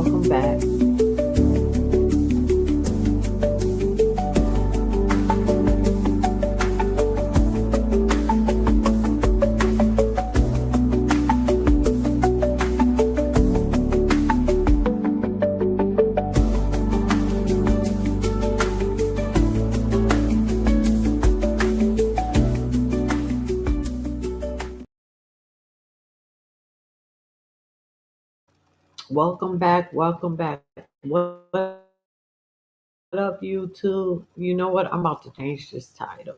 welcome back. Welcome back. Welcome back. What up, YouTube? You know what? I'm about to change this title.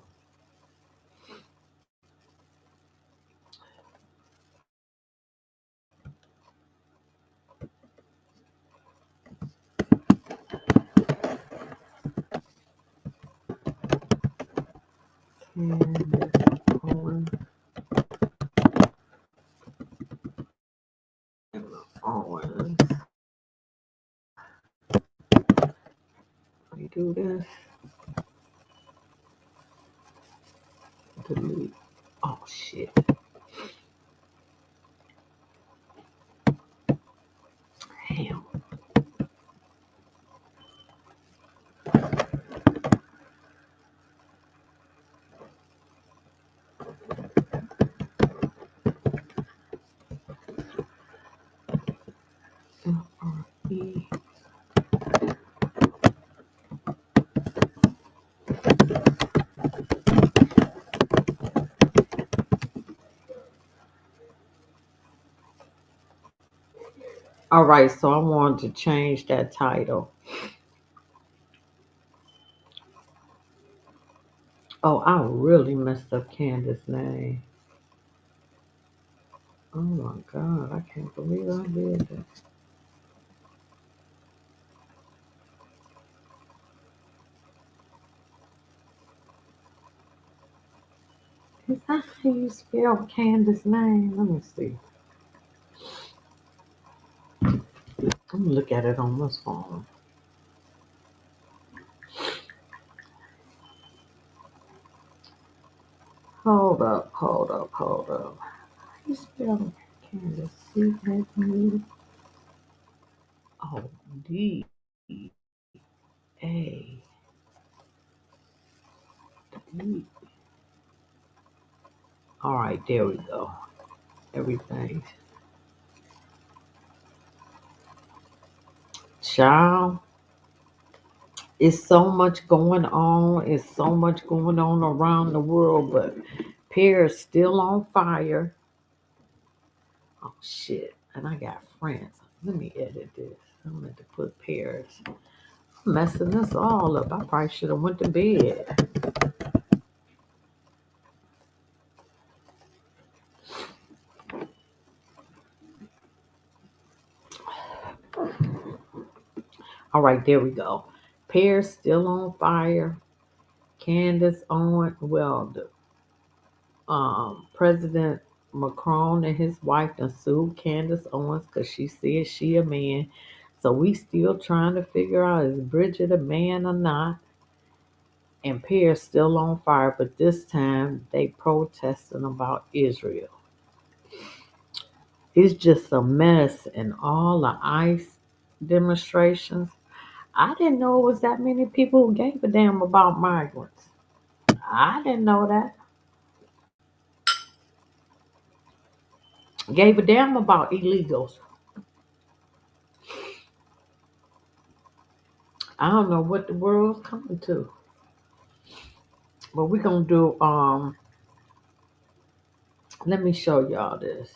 Candace Owens. Owens. Let me do this. Delete. Oh, shit. Damn. F-R-E. All right, so I wanted to change that title. Oh, I really messed up Candace's name. Oh my God, I can't believe I did that. Is that how you spell Candace's name? Let me see. Let me look at it on this phone. Hold up, hold up, hold up. How you spell Candace? C-A-N-D-A. Oh, D-A. D. All right, there we go. Everything. Child, it's so much going on. It's so much going on around the world, but Paris still on fire. Oh shit! And I got friends. Let me edit this. I'm going to put Paris. I'm messing this all up. I probably should have went to bed. All right, there we go. Paris still on fire. Candace Owens. Well, the President Macron and his wife done sued Candace Owens because she said she a man. So we still trying to figure out is Bridget a man or not. And Paris still on fire, but this time they protesting about Israel. It's just a mess and all the ICE demonstrations. I didn't know it was that many people who gave a damn about migrants. I didn't know that. Gave a damn about illegals. I don't know what the world's coming to. But we're gonna do let me show y'all this.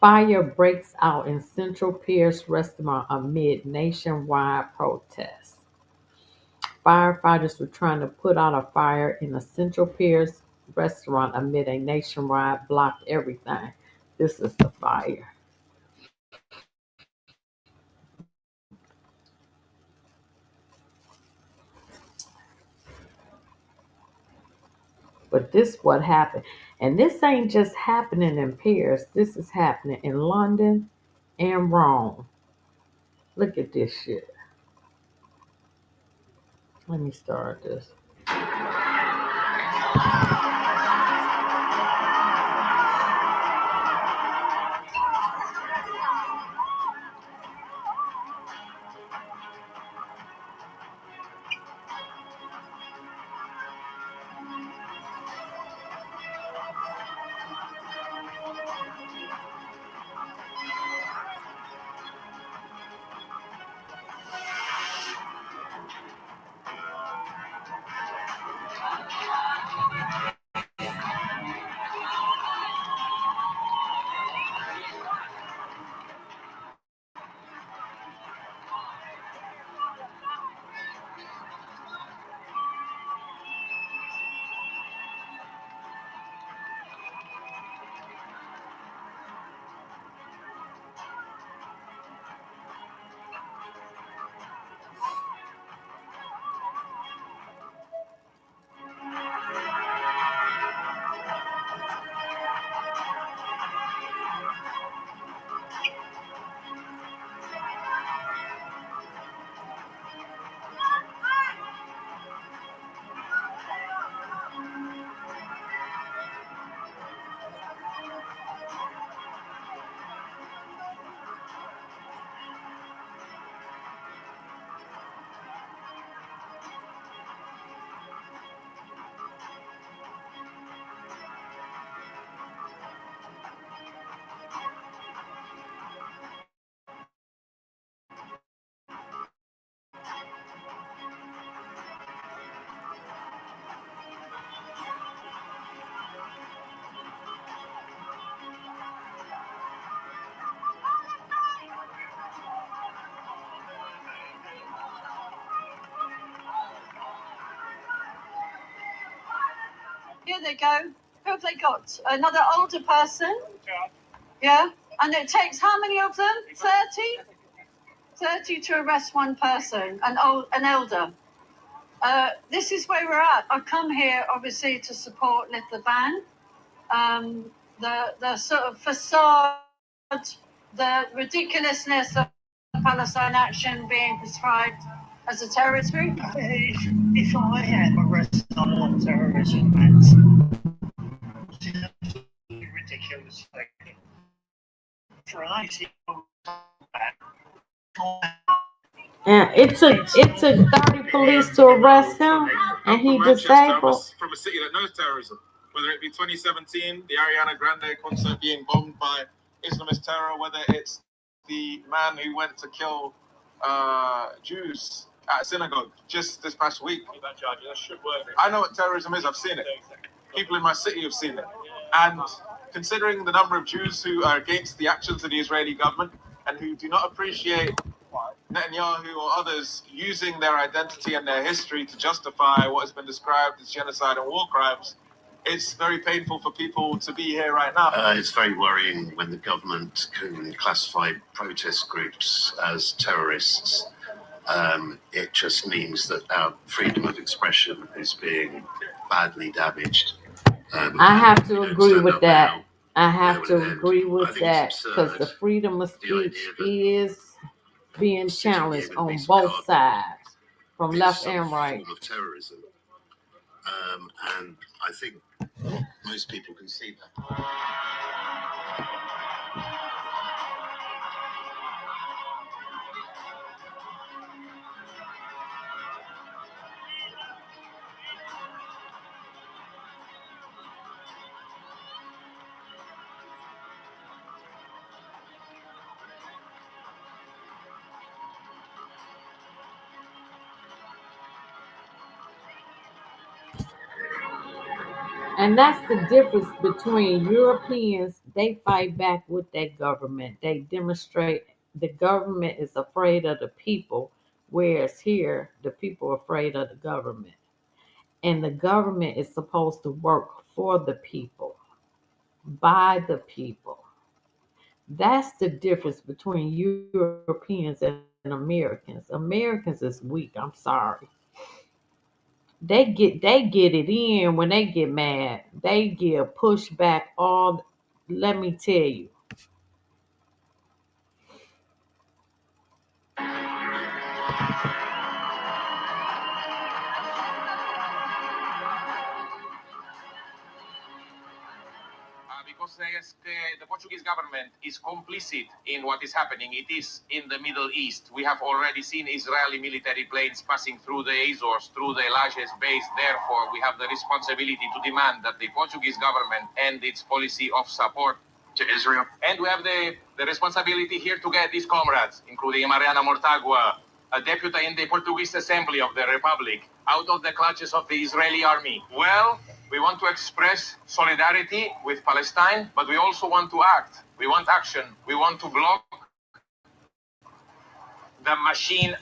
Fire breaks out in Central Pierce restaurant amid nationwide protests. Firefighters were trying to put out a fire in a Central Pierce restaurant amid a nationwide blocked everything. This is the fire. But this what happened. And this ain't just happening in Paris. This is happening in London and Rome. Look at this shit. Let me start this. Here they go. Who have they got? Another older person. Yeah. And it takes how many of them? 30? 30 to arrest one person, an elder. This is where we're at. I've come here, obviously, to support Lift the Ban. The sort of facade, the ridiculousness of Palestine action being prescribed as a terrorist group. If I am arrested on terrorism, it's absolutely ridiculous. For an ICO, And it took 30 police to arrest him, and he disabled. From a city that knows terrorism, whether it be 2017, the Ariana Grande concert being bombed by Islamist terror, whether it's the man who went to kill Jews at a synagogue just this past week. I know what terrorism is. I've seen it. People in my city have seen it. And considering the number of Jews who are against the actions of the Israeli government and who do not appreciate Netanyahu or others using their identity and their history to justify what has been described as genocide and war crimes, it's very painful for people to be here right now. It's very worrying when the government can classify protest groups as terrorists. It just means that our freedom of expression is being badly damaged. I have to agree with that. I have to agree with that because the freedom of speech is being challenged on both sides, from left and right. Form of terrorism, and I think most people can see that. And that's the difference between Europeans. They fight back with their government. They demonstrate the government is afraid of the people, whereas here the people are afraid of the government. And the government is supposed to work for the people, by the people. That's the difference between Europeans and Americans. Americans is weak. I'm sorry. They get it in when they get mad. They give pushback all. Let me tell you. Because the Portuguese government is complicit in what is happening. It is in the Middle East. We have already seen Israeli military planes passing through the Azores, through the largest base. Therefore, we have the responsibility to demand that the Portuguese government end its policy of support to Israel. And we have the responsibility here to get these comrades, including Mariana Mortagua, a deputy in the Portuguese Assembly of the Republic, out of the clutches of the Israeli army. Well, we want to express solidarity with Palestine, but we also want to act. We want action. We want to block the machine,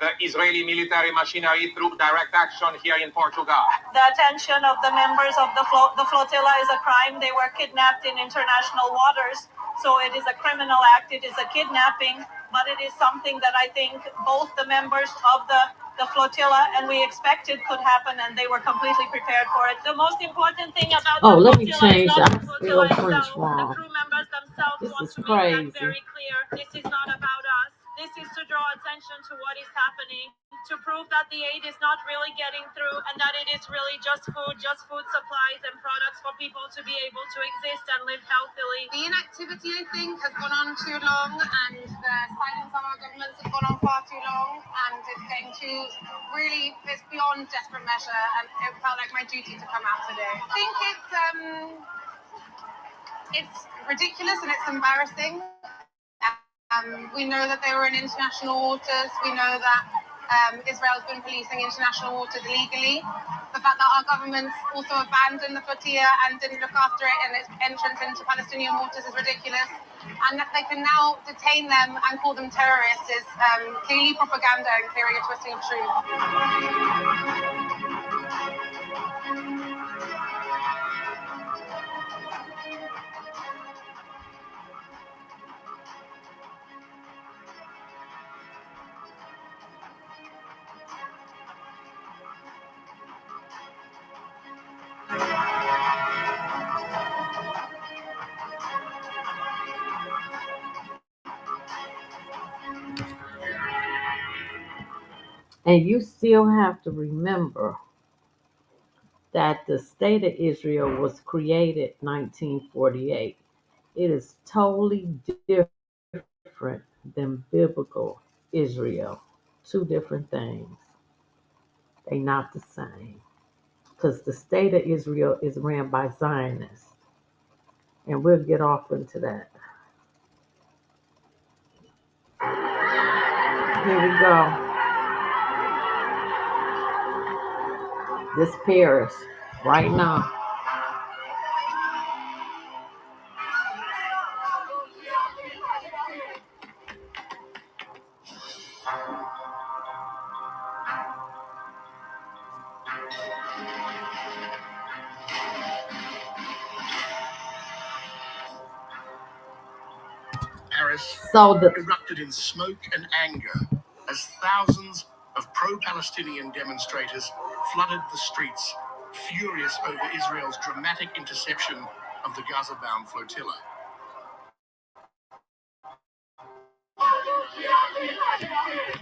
the Israeli military machinery through direct action here in Portugal. The attention of the members of the flotilla is a crime. They were kidnapped in international waters. So it is a criminal act. It is a kidnapping, but it is something that I think both the members of the flotilla and we expected could happen, and they were completely prepared for it. The most important thing about the Let me flotilla change. is not I the flotilla spelled French itself. wrong. The crew members themselves This want is to crazy. make that very clear. This is not about us. This is to draw attention to what is happening, to prove that the aid is not really getting through and that it is really just food supplies and products for people to be able to exist and live healthily. The inactivity, I think, has gone on too long, and the silence on our governments has gone on far too long, and it's getting it's beyond desperate measure, and it felt like my duty to come out today. I think it's ridiculous and it's embarrassing. We know that they were in international waters. We know that Israel's been policing international waters illegally. The fact that our governments also abandoned the flotilla and didn't look after it in its entrance into Palestinian waters is ridiculous. And that they can now detain them and call them terrorists is clearly propaganda and clearly a twisting of truth. And you still have to remember that the state of Israel was created 1948. It is totally different than biblical Israel. Two different things. They not the same. Because the state of Israel is ran by Zionists. And we'll get off into that. Here we go. This Paris right now. Paris So the erupted in smoke and anger as thousands of pro-Palestinian demonstrators flooded the streets, furious over Israel's dramatic interception of the Gaza-bound flotilla.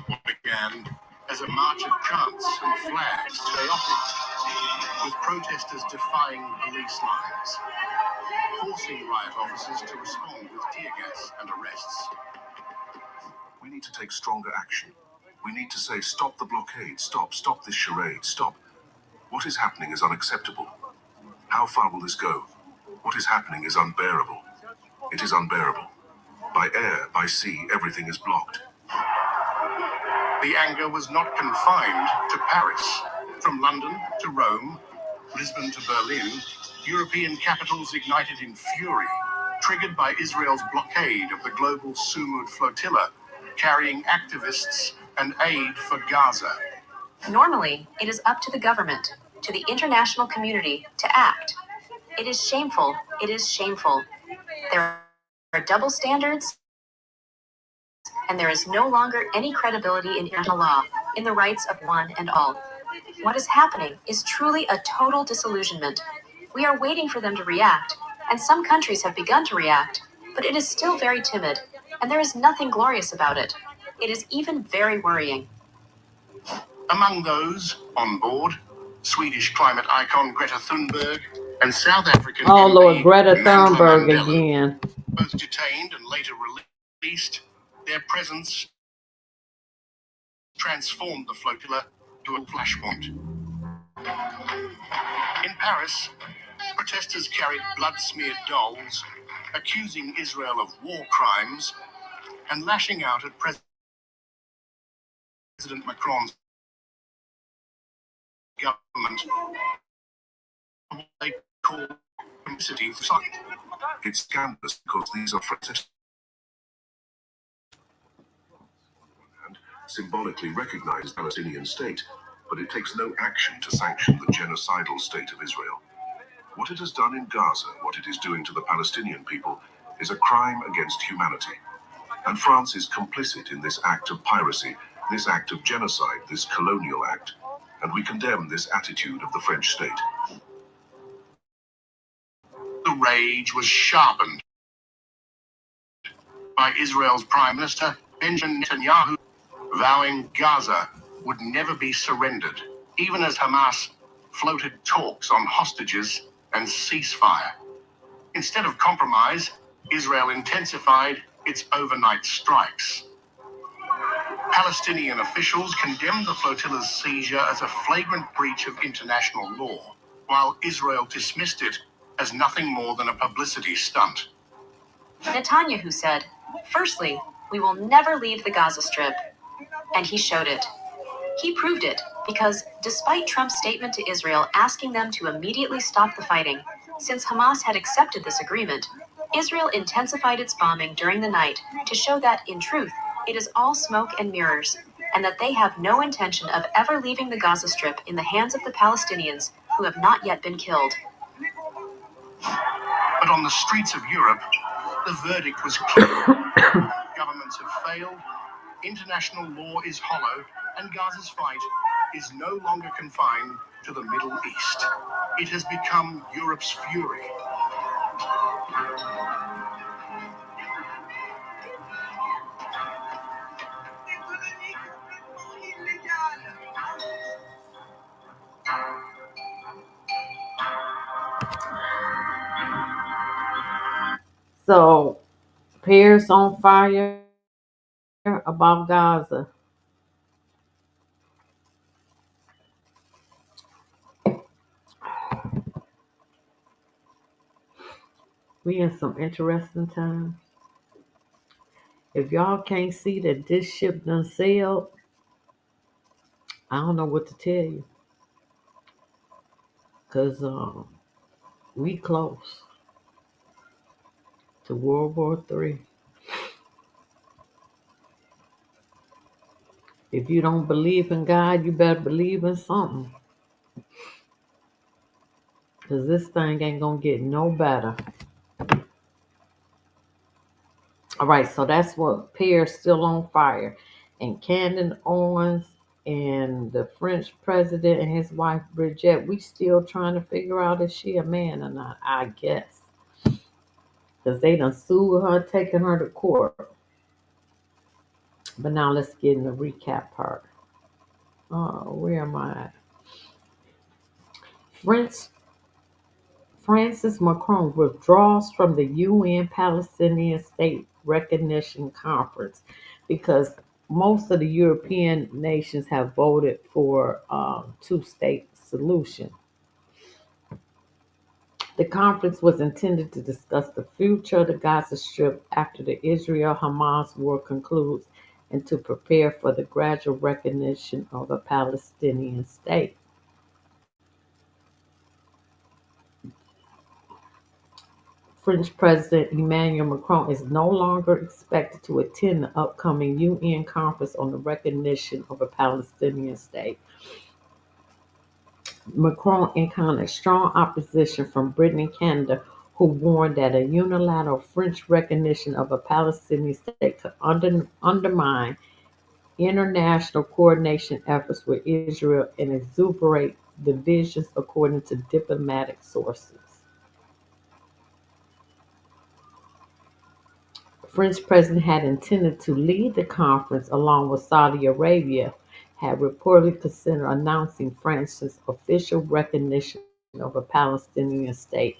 What began as a march of chants and flags, chaotic, with protesters defying police lines, forcing riot officers to respond with tear gas and arrests. We need to take stronger action. We need to say, stop the blockade, stop this charade, stop. What is happening is unacceptable. How far will this go? What is happening is unbearable. It is unbearable. By air, by sea, everything is blocked. The anger was not confined to Paris. From London to Rome, Lisbon to Berlin, European capitals ignited in fury, triggered by Israel's blockade of the global Sumud flotilla, carrying activists and aid for Gaza. Normally, it is up to the government, to the international community, to act. It is shameful. It is shameful. There are double standards, and there is no longer any credibility in international law, in the rights of one and all. What is happening is truly a total disillusionment. We are waiting for them to react, and some countries have begun to react, but it is still very timid, and there is nothing glorious about it. It is even very worrying. Among those on board, Swedish climate icon Greta Thunberg and South African oh MP Lord, Greta Mandla Thunberg Mandela, again. both detained and later released. Their presence transformed the flotilla to a flashpoint. In Paris, protesters carried blood-smeared dolls, accusing Israel of war crimes and lashing out at President Macron's government for what they call complicity for silence. It's scandalous because these are protesters and symbolically recognize the Palestinian state, but it takes no action to sanction the genocidal state of Israel. What it has done in Gaza, what it is doing to the Palestinian people, is a crime against humanity. And France is complicit in this act of piracy, this act of genocide, this colonial act. And we condemn this attitude of the French state. The rage was sharpened by Israel's Prime Minister Benjamin Netanyahu, vowing Gaza would never be surrendered, even as Hamas floated talks on hostages and ceasefire. Instead of compromise, Israel intensified its overnight strikes. Palestinian officials condemned the flotilla's seizure as a flagrant breach of international law, while Israel dismissed it as nothing more than a publicity stunt. Netanyahu said, "Firstly, we will never leave the Gaza Strip." And he showed it. He proved it because, despite Trump's statement to Israel asking them to immediately stop the fighting, since Hamas had accepted this agreement, Israel intensified its bombing during the night to show that, in truth, it is all smoke and mirrors, and that they have no intention of ever leaving the Gaza Strip in the hands of the Palestinians who have not yet been killed. But on the streets of Europe, the verdict was clear. Governments have failed, international law is hollow, and Gaza's fight is no longer confined to the Middle East. It has become Europe's fury. So, Paris on fire about Gaza. We in some interesting times. If y'all can't see that this ship done sailed, I don't know what to tell you. Cause we close to World War III. If you don't believe in God, you better believe in something. Cause this thing ain't gonna get no better. All right, so that's what Pierre's still on fire. And Candace Owens and the French president and his wife Brigitte, we still trying to figure out if she a man or not, I guess. Because they done sued her, taking her to court. But now let's get in the recap part. Where am I at? French Francis Macron withdraws from the UN Palestinian State Recognition Conference because most of the European nations have voted for two-state solution. The conference was intended to discuss the future of the Gaza Strip after the Israel-Hamas war concludes and to prepare for the gradual recognition of a Palestinian state. French President Emmanuel Macron is no longer expected to attend the upcoming UN conference on the recognition of a Palestinian state. Macron encountered strong opposition from Britain and Canada, who warned that a unilateral French recognition of a Palestinian state could undermine international coordination efforts with Israel and exacerbate divisions, according to diplomatic sources. French president had intended to lead the conference along with Saudi Arabia, had reportedly considered announcing France's official recognition of a Palestinian state.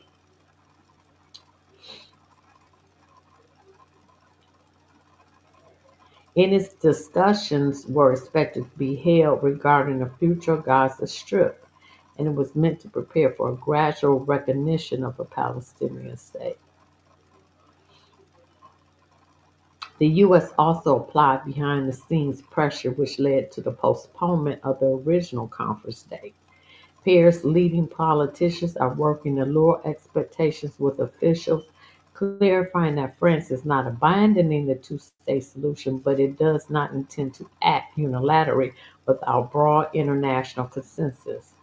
In its discussions were expected to be held regarding the future Gaza Strip, and it was meant to prepare for a gradual recognition of a Palestinian state. The U.S. also applied behind the scenes pressure, which led to the postponement of the original conference date. Paris leading politicians are working to lower expectations with officials, clarifying that France is not abandoning the two-state solution, but it does not intend to act unilaterally without broad international consensus.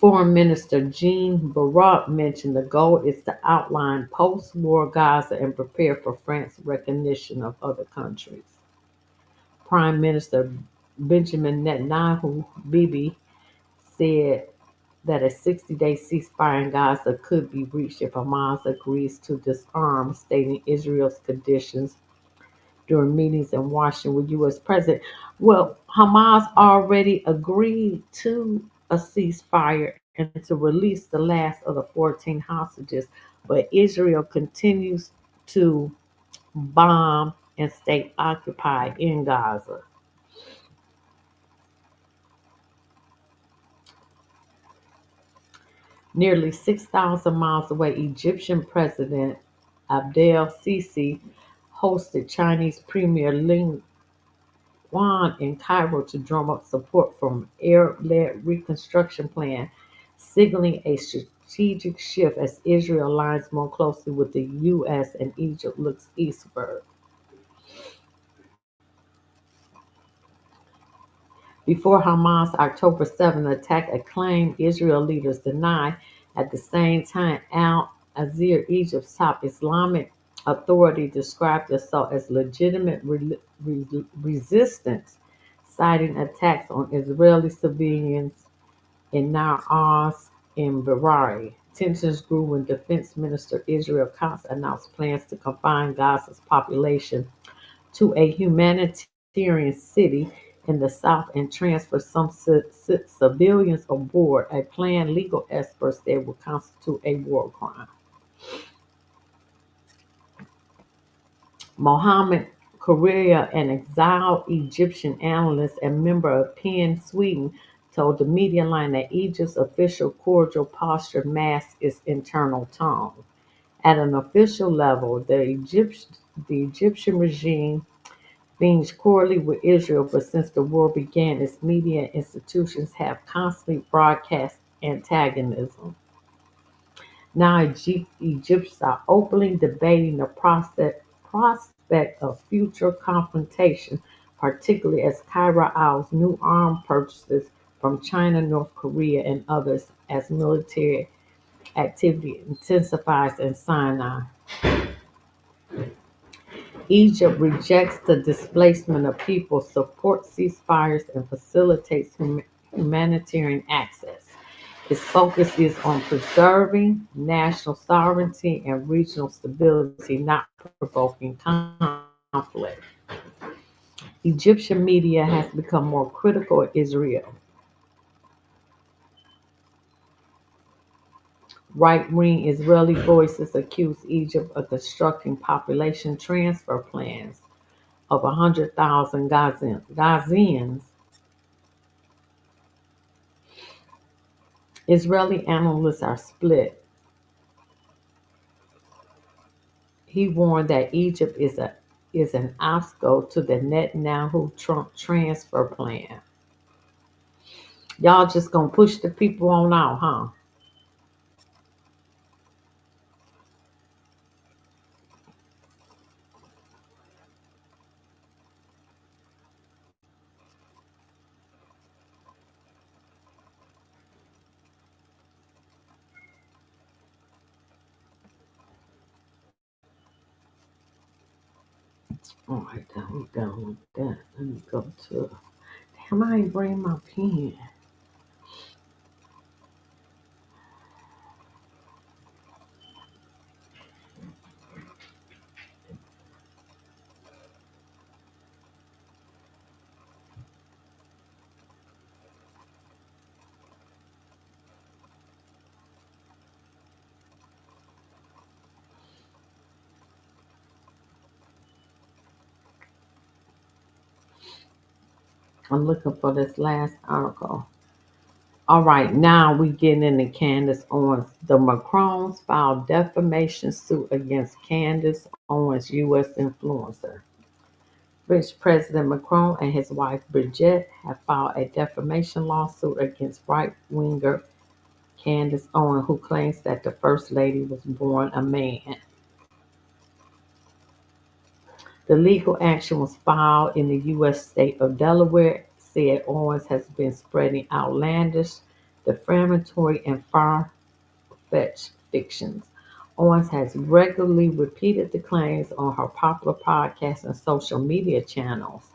Foreign Minister Jean Barak mentioned the goal is to outline post-war Gaza and prepare for France's recognition of other countries. Prime Minister Benjamin Netanyahu, Bibi, said that a 60-day ceasefire in Gaza could be reached if Hamas agrees to disarm, stating Israel's conditions during meetings in Washington with U.S. President. Well, Hamas already agreed to a ceasefire and to release the last of the 14 hostages, but Israel continues to bomb and stay occupied in Gaza. Nearly 6,000 miles away, Egyptian President Abdel Sisi hosted Chinese Premier Li Qiang in Cairo to drum up support for an Arab-led reconstruction plan, signaling a strategic shift as Israel aligns more closely with the U.S. and Egypt looks eastward. Before Hamas' October 7th attack, a claim Israel leaders deny. At the same time, Al Azhar, Egypt's top Islamic authority, described the assault as legitimate resistance, citing attacks on Israeli civilians in Nar Oz and Beirut. Tensions grew when Defense Minister Israel Katz announced plans to confine Gaza's population to a humanitarian city, in the South and transferred some civilians aboard, a plan legal experts said would constitute a war crime. Mohammed Correa, an exiled Egyptian analyst and member of PEN Sweden, told the media line that Egypt's official cordial posture masks its internal tone. At an official level, the Egyptian regime beings cordially with Israel, but since the war began, its media institutions have constantly broadcast antagonism. Now, Egyptians are openly debating the prospect of future confrontation, particularly as Cairo eyes new arms purchases from China, North Korea, and others as military activity intensifies in Sinai. Egypt rejects the displacement of people, supports ceasefires, and facilitates humanitarian access. Its focus is on preserving national sovereignty and regional stability, not provoking conflict. Egyptian media has become more critical of Israel. Right-wing Israeli voices accuse Egypt of constructing population transfer plans of 100,000 Gazians. Israeli analysts are split. He warned that Egypt is an obstacle to the Netanyahu-Trump transfer plan. Y'all just gonna push the people on out, huh? All right, we done with that. Let me go to. Damn, I ain't bring my pen. I'm looking for this last article. All right, now we getting into Candace Owens. The Macrons filed defamation suit against Candace Owens, U.S. influencer. French President Macron and his wife Brigitte have filed a defamation lawsuit against right-winger Candace Owens, who claims that the First Lady was born a man. The legal action was filed in the U.S. state of Delaware, said Owens has been spreading outlandish, defamatory, and far-fetched fictions. Owens has regularly repeated the claims on her popular podcast and social media channels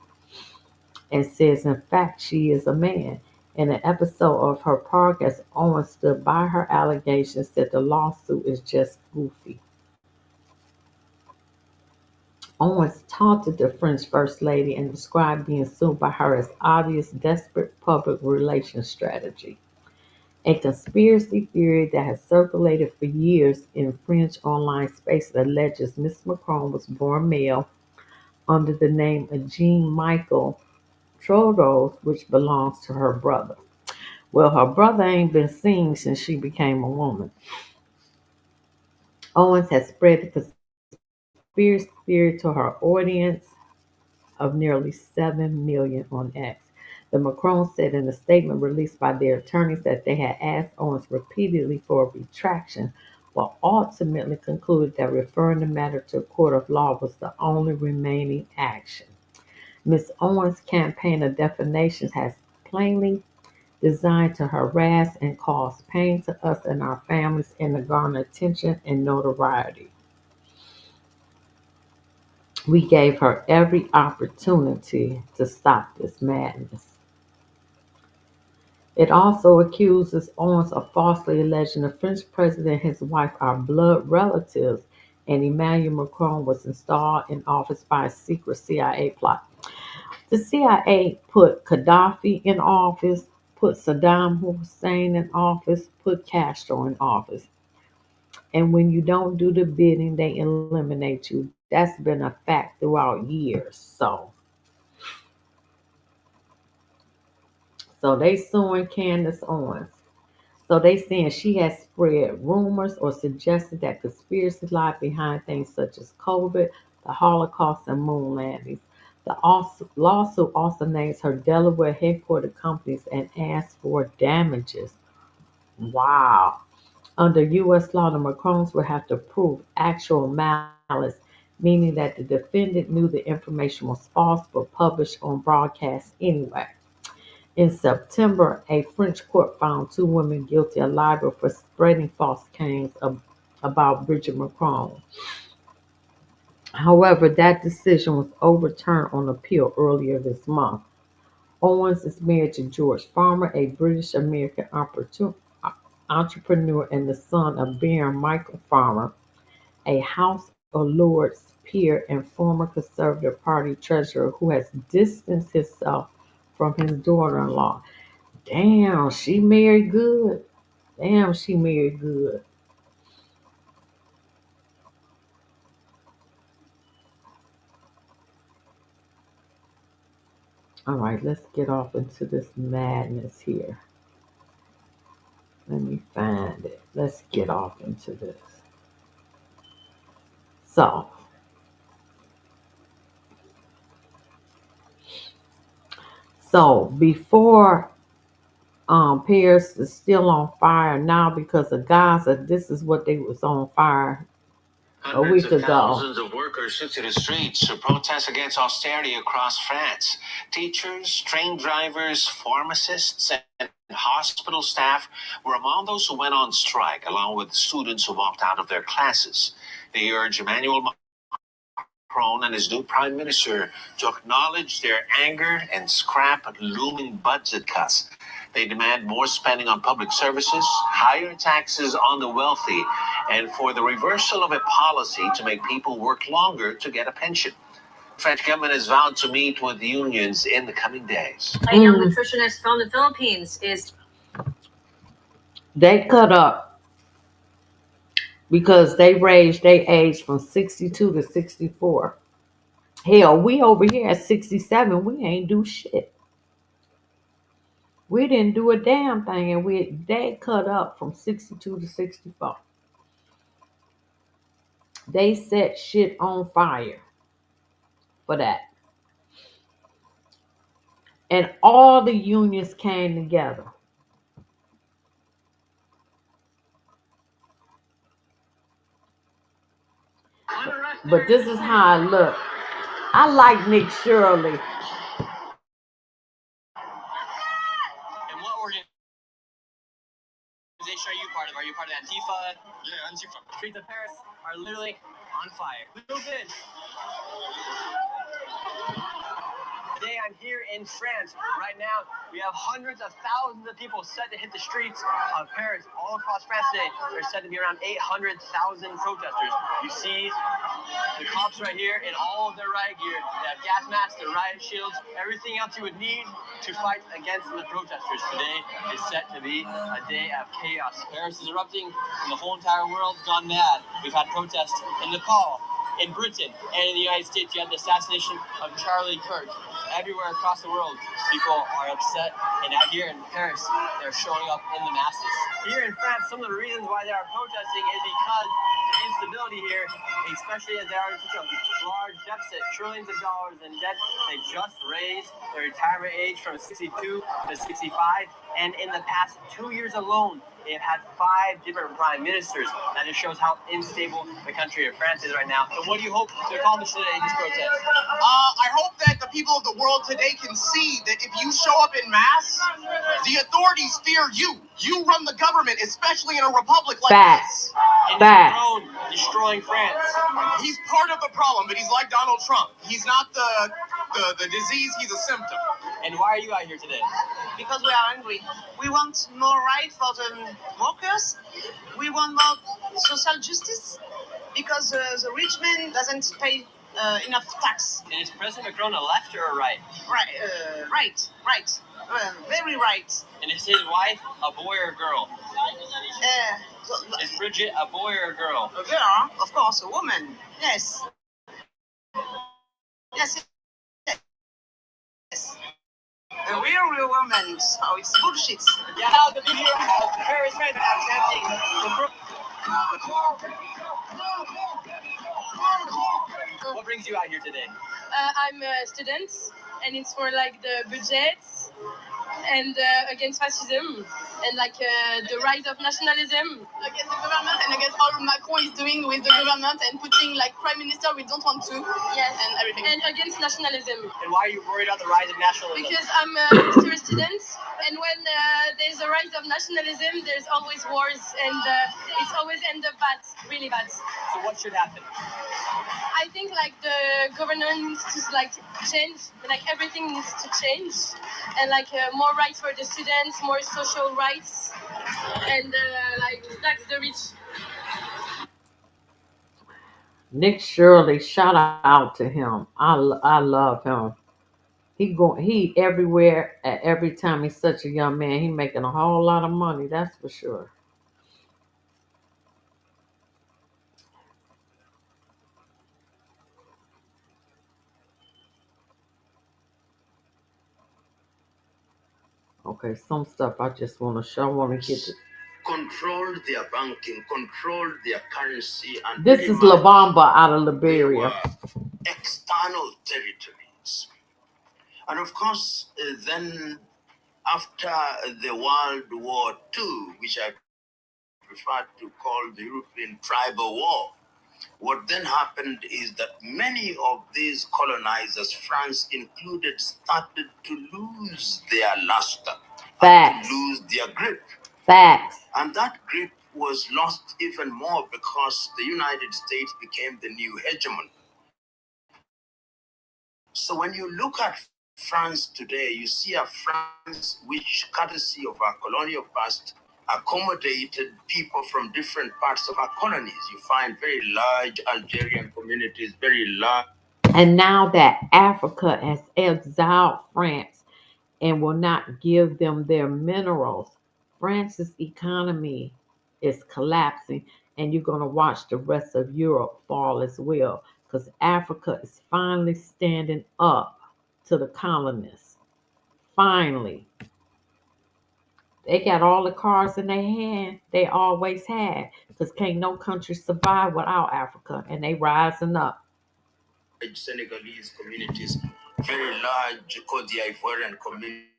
and says, in fact, she is a man. In an episode of her podcast, Owens stood by her allegations that the lawsuit is just goofy. Owens taunted the French First Lady and described being sued by her as obvious, desperate public relations strategy. A conspiracy theory that has circulated for years in French online space alleges Miss Macron was born male under the name of Jean-Michel Trodos, which belongs to her brother. Well, her brother ain't been seen since she became a woman. Owens has spread the conspiracy theory to her audience of nearly 7 million on X. The Macron said in a statement released by their attorneys that they had asked Owens repeatedly for a retraction, but ultimately concluded that referring the matter to a court of law was the only remaining action. Ms. Owens' campaign of defamation has plainly designed to harass and cause pain to us and our families and to garner attention and notoriety. We gave her every opportunity to stop this madness. It also accuses Owens of falsely alleging the French president and his wife are blood relatives and Emmanuel Macron was installed in office by a secret CIA plot. The CIA put Gaddafi in office, put Saddam Hussein in office, put Castro in office. And when you don't do the bidding, they eliminate you. That's been a fact throughout years. So they suing Candace Owens. So they saying she has spread rumors or suggested that conspiracies lie behind things such as COVID, the Holocaust, and moon landings. The lawsuit also names her Delaware headquartered companies and asks for damages. Wow. Under U.S. law, the Macrons would have to prove actual malice, meaning that the defendant knew the information was false but published on broadcast anyway. In September, a French court found two women guilty of libel for spreading false claims about Bridget Macron. However, that decision was overturned on appeal earlier this month. Owens is married to George Farmer, a British American entrepreneur and the son of Baron Michael Farmer, a House of Lords peer and former Conservative Party treasurer who has distanced himself from his daughter in law. Damn, she married good. Damn, she married good. All right, let's get off into this madness here. Let me find it. Let's get off into this. So, before Paris is still on fire now because of Gaza, this is what they was on fire a Hundreds week of ago. thousands of workers took to the streets to protest against austerity across France. Teachers, train drivers, pharmacists, and hospital staff were among those who went on strike, along with students who walked out of their classes. They urged Emmanuel Macron and his new prime minister to acknowledge their anger and scrap looming budget cuts. They demand more spending on public services, higher taxes on the wealthy, and for the reversal of a policy to make people work longer to get a pension. The French government has vowed to meet with unions in the coming days. A young nutritionist from the Philippines is. They cut up because they raised their age from 62 to 64. Hell, we over here at 67, we ain't do shit. We didn't do a damn thing, and they cut up from 62 to 64. They set shit on fire for that. And all the unions came together. But this is how I look. I like Nick Shirley. And what organization are you part of? Are you part of Antifa? Yeah, Antifa. The streets of Paris are literally on fire. Good. Today I'm here in France. Right now, we have hundreds of thousands of people set to hit the streets of Paris all across France today. There's said to be around 800,000 protesters. You see the cops right here in all of their riot gear. They have gas masks, their riot shields, everything else you would need to fight against the protesters. Today is set to be a day of chaos. Paris is erupting and the whole entire world's gone mad. We've had protests in Nepal, in Britain, and in the United States. You had the assassination of Charlie Kirk. Everywhere across the world, people are upset, and out here in Paris, they're showing up in the masses. Here in France, some of the reasons why they are protesting is because the instability here, especially as they are in such a large deficit, trillions of dollars in debt. They just raised the retirement age from 62 to 65, and in the past 2 years alone, they've had 5 different prime ministers. That just shows how unstable the country of France is right now. And what do you hope to accomplish today in this protest? I hope that the people of the world today can see that if you show up in mass, the authorities fear you. You run the government, especially in a republic like this. And Macron destroying France. He's part of the problem, but he's like Donald Trump. He's not the disease, he's a symptom. And why are you out here today? Because we are angry. We want more rights for the workers. We want more social justice because the rich man doesn't pay enough tax. And is President Macron a left or a right? Right. Very right. And is his wife a boy or a girl? Is A Bridget a boy or a girl? girl, of course, a woman. Yes. A real woman. So it's bullshit. Yeah, how the media of Paris, France, accepting Macron. What brings you out here today? I'm a student, and it's for like the budgets and against fascism and like the rise of nationalism against the government and against all Macron is doing with the government and putting like prime minister we don't want to. Yes, and everything. And against nationalism. And why are you worried about the rise of nationalism? Because I'm a history student, and when there's a rise of nationalism, there's always wars, and it's always end up bad, really bad. So what should happen? I think like the government needs to like change, like everything needs to change, and like more rights for the students, more social rights, and like tax the rich. Nick Shirley, shout out to him. I love him. He everywhere at every time. He's such a young man. He making a whole lot of money. That's for sure. Okay, some stuff I just want to show. I want to get to. Controlled their banking, controlled their currency, and This pretty is much Labamba out of they Liberia. were external territories. And of course, then after the World War II, which I prefer to call the European Tribal War, what then happened is that many of these colonizers, France included, started to lose their luster, Facts. to lose their grip. Facts. And that grip was lost even more because the United States became the new hegemon. So when you look at France today, you see a France which, courtesy of our colonial past, accommodated people from different parts of our colonies. You find very large Algerian communities, very large. And now that Africa has exiled France and will not give them their minerals, France's economy is collapsing, and you're going to watch the rest of Europe fall as well because Africa is finally standing up to the colonists. Finally. They got all the cards in their hand they always had because can't no country survive without Africa, and they rising up. Senegalese communities, very large Cote d'Ivoirian communities.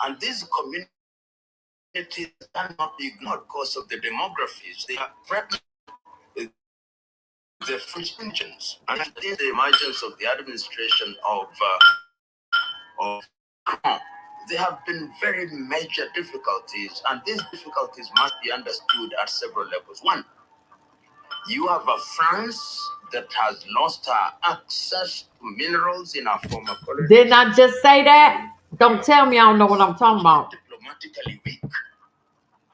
And these communities cannot be ignored because of the demographics. They are threatening the French engines. And the emergence of the administration of Macron, there have been very major difficulties, and these difficulties must be understood at several levels. One, you have a France that has lost her access to minerals in our former colonies. Didn't I just say that? Don't tell me I don't know what I'm talking about. Diplomatically weak.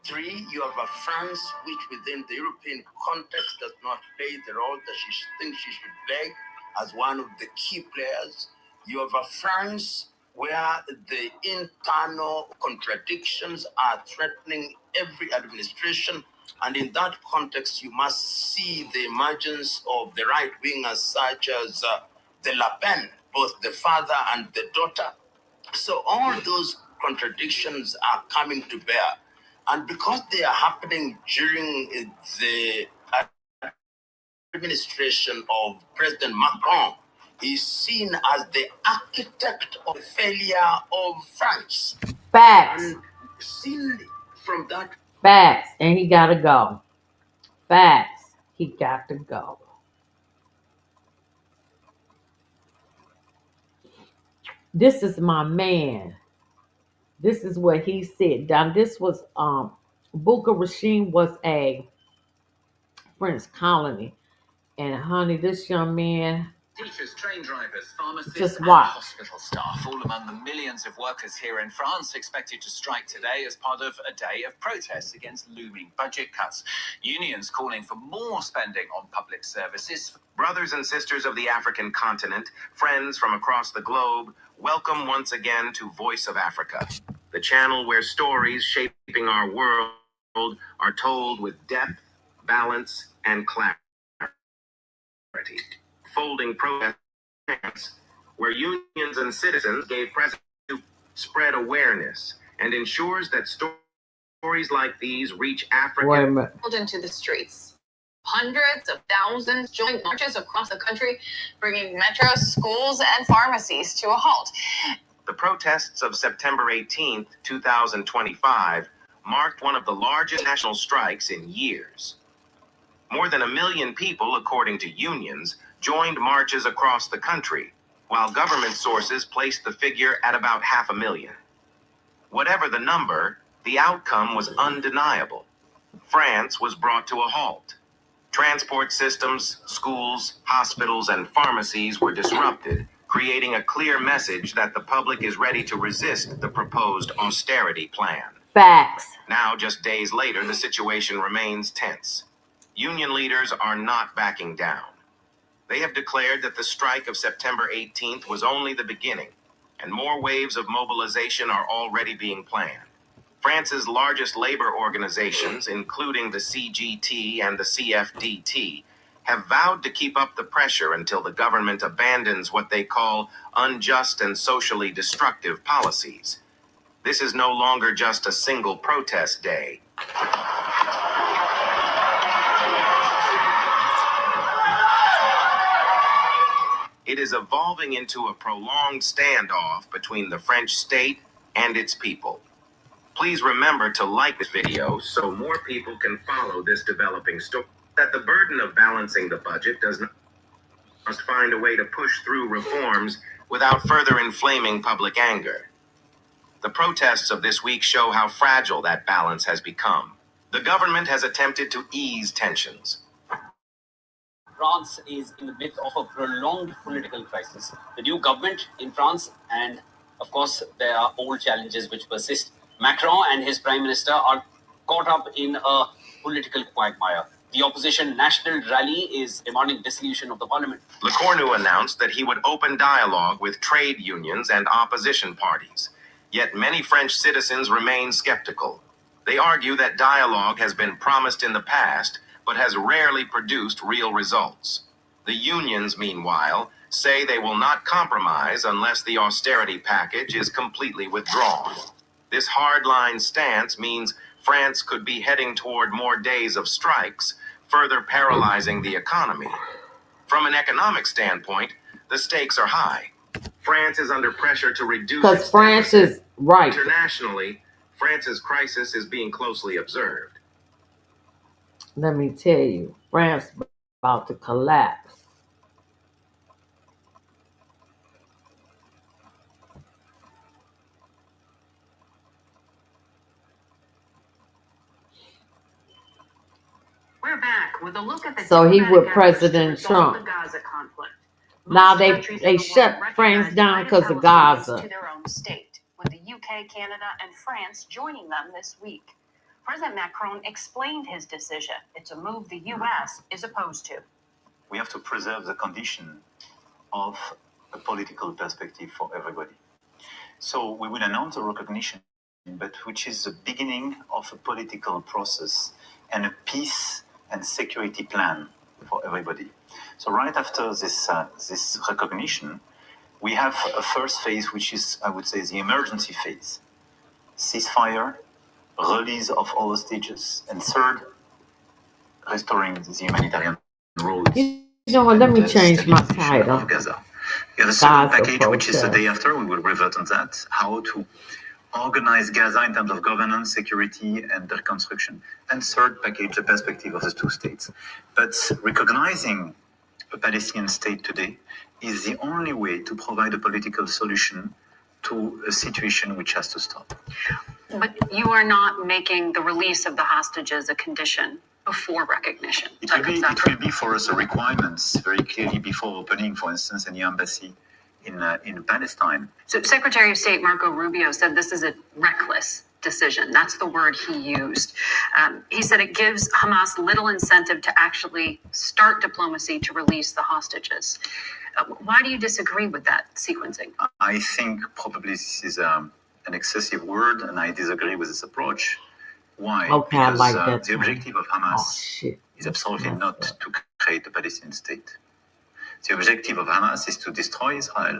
Three, you have a France which within the European context does not play the role that she thinks she should play as one of the key players. You have a France where the internal contradictions are threatening every administration. And in that context, you must see the emergence of the right wingers such as the Le Pen, both the father and the daughter. So all those contradictions are coming to bear. And because they are happening during the administration of President Macron, he's seen as the architect of the failure of France. Facts. And seen from that. Facts. And he got to go. Facts. He got to go. This is my man. This is what he said. Now, this was Buka Rashim was a French colony. And honey, this young man, Teachers, train drivers, pharmacists, Just and watch. hospital staff, all among the millions of workers here in France expected to strike today as part of a day of protests against looming budget cuts. Unions calling for more spending on public services. Brothers and sisters of the African continent, friends from across the globe, welcome once again to Voice of Africa, the channel where stories shaping our world are told with depth, balance, and clarity. Folding protests, where unions and citizens gave precedence to spread awareness and ensures that stories like these reach African into the streets. Hundreds of thousands joined marches across the country, bringing metros, schools, and pharmacies to a halt. The protests of September 18th, 2025, marked one of the largest national strikes in years. More than 1 million people, according to unions, joined marches across the country, while government sources placed the figure at about 500,000. Whatever the number, the outcome was undeniable. France was brought to a halt. Transport systems, schools, hospitals, and pharmacies were disrupted, creating a clear message that the public is ready to resist the proposed austerity plan. Facts. Now, just days later, the situation remains tense. Union leaders are not backing down. They have declared that the strike of September 18th was only the beginning, and more waves of mobilization are already being planned. France's largest labor organizations, including the CGT and the CFDT, have vowed to keep up the pressure until the government abandons what they call unjust and socially destructive policies. This is no longer just a single protest day. It is evolving into a prolonged standoff between the French state and its people. Please remember to like this video so more people can follow this developing story. That the burden of balancing the budget must find a way to push through reforms without further inflaming public anger. The protests of this week show how fragile that balance has become. The government has attempted to ease tensions. France is in the midst of a prolonged political crisis. The new government in France, and of course, there are old challenges which persist. Macron and his prime minister are caught up in a political quagmire. The opposition national rally is demanding dissolution of the parliament. Lecornu announced that he would open dialogue with trade unions and opposition parties. Yet many French citizens remain skeptical. They argue that dialogue has been promised in the past, but has rarely produced real results. The unions, meanwhile, say they will not compromise unless the austerity package is completely withdrawn. This hardline stance means France could be heading toward more days of strikes, further paralyzing the economy. From an economic standpoint, the stakes are high. France is under pressure to reduce because France is right. Internationally, France's crisis is being closely observed. Let me tell you, France is about to collapse. We're back with a look at the So he with diplomatic efforts to President resolve Trump. the Gaza conflict. Now Most countries in they the shut world France recognize down because of Palestinians Gaza. to their own state, with the UK, Canada, and France joining them this week. President Macron explained his decision. It's a move the US is opposed to. We have to preserve the condition of a political perspective for everybody. So we will announce a recognition, but which is the beginning of a political process and a peace and security plan for everybody. So right after this recognition, we have a first phase, which is, I would say, the emergency phase. Ceasefire, release of all hostages, and third, restoring the humanitarian roads. You know what? Let me change my title. Of Gaza. We have a second Gaza package, which is the protest. day after. We will revert on that. How to organize Gaza in terms of governance, security, and reconstruction. And third package, the perspective of the two states. But recognizing a Palestinian state today is the only way to provide a political solution to a situation which has to stop. But you are not making the release of the hostages a condition before recognition? It will be for us a requirement very clearly before opening, for instance, any embassy in Palestine. So Secretary of State Marco Rubio said this is a reckless decision. That's the word he used. He said it gives Hamas little incentive to actually start diplomacy to release the hostages. Why do you disagree with that sequencing? I think probably this is an excessive word, and I disagree with this approach. Why? Okay, because I like that the objective of Hamas is absolutely not up. to create a Palestinian state. The objective of Hamas is to destroy Israel,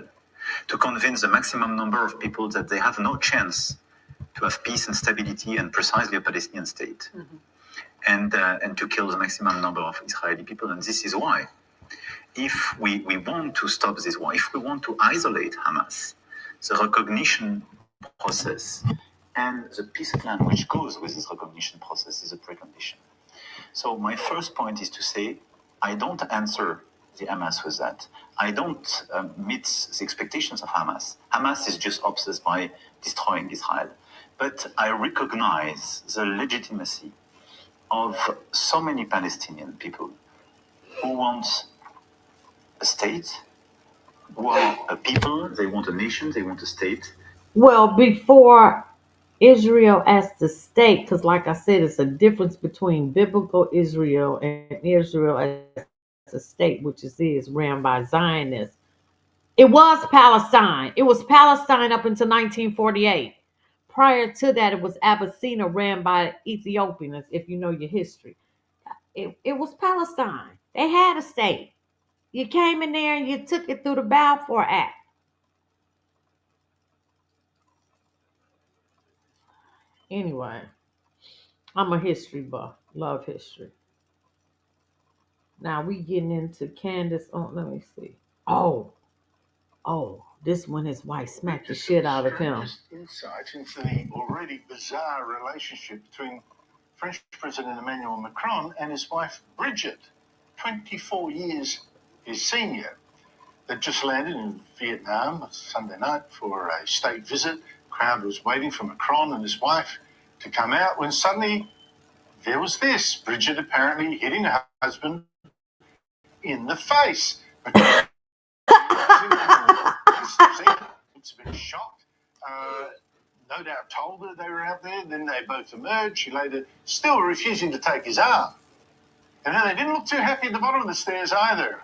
to convince the maximum number of people that they have no chance to have peace and stability and precisely a Palestinian state, and to kill the maximum number of Israeli people. And this is why, if we want to stop this war, if we want to isolate Hamas, the recognition process and the peace plan which goes with this recognition process is a precondition. So my first point is to say, I don't answer the Hamas with that. I don't meet the expectations of Hamas. Hamas is just obsessed by destroying Israel. But I recognize the legitimacy of so many Palestinian people who want a state, who are a people, they want a nation, they want a state. Well, before Israel as the state, because like I said, it's a difference between biblical Israel and Israel as a state, which is ran by Zionists. It was Palestine. It was Palestine up until 1948. Prior to that, it was Abyssinia, ran by Ethiopians, if you know your history. It was Palestine. They had a state. You came in there and you took it through the Balfour Act. Anyway, I'm a history buff. Love history. Now we getting into Candace. Oh, let me see. Oh, this one his wife smacked the shit out of him. Insight into the already bizarre relationship between French President Emmanuel Macron and his wife Brigitte, 24 years his senior. They'd just landed in Vietnam Sunday night for a state visit. The crowd was waiting for Macron and his wife to come out when suddenly there was this. Brigitte apparently hitting her husband in the face. Macron looks a bit shocked. No doubt told her they were out there. Then they both emerged. She later still refusing to take his arm. And then they didn't look too happy at the bottom of the stairs either.